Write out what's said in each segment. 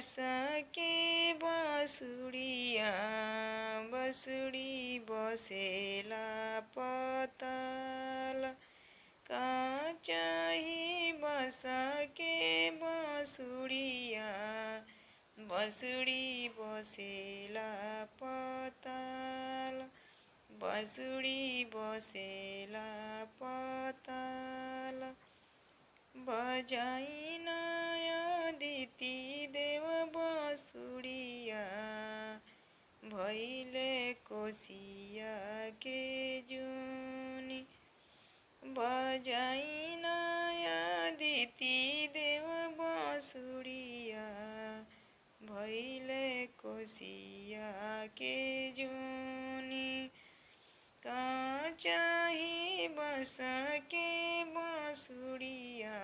बस के बाँसुरिया बसुरी बसेला पताल। का चाही बस के बाँसुरिया बसुरी बसेला पताल। बसुरी बसेला पताल। बजाई अदिति देव बाँसुरिया भैले कोसिया के जुनी। बजाई अदिति देव बाँसुरिया भैले कोसिया के जुनी। का चाही बस के बाँसुरिया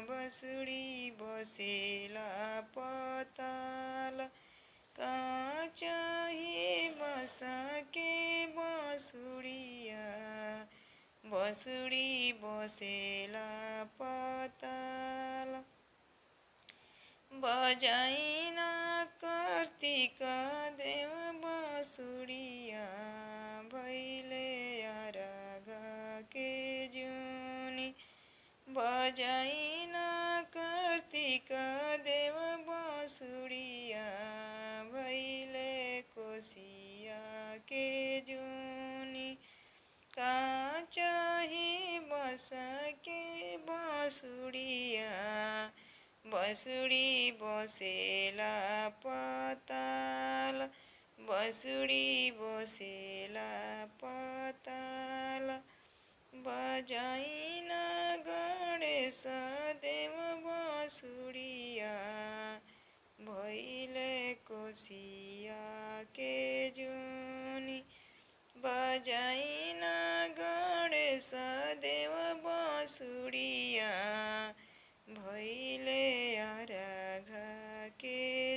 बसुरी बसेला पताल। का चाही बस के बाँसुरिया बसुरी बसेला पताल। बजाई कार्तिक देव बाँसुरिया भैले अरघ के जुनी। बजाई कार्तिक देव बाँसुरिया भैले कोसिया के जुनी। का चाही बस के बाँसुरिया बसुरी बसेला पताल। बसुरी बसेला पताल। बजाई गणेश देव बाँसुरिया भैले कोसिया के जुनी। बजाई गणेश देव बाँसुरिया भैले अरघ के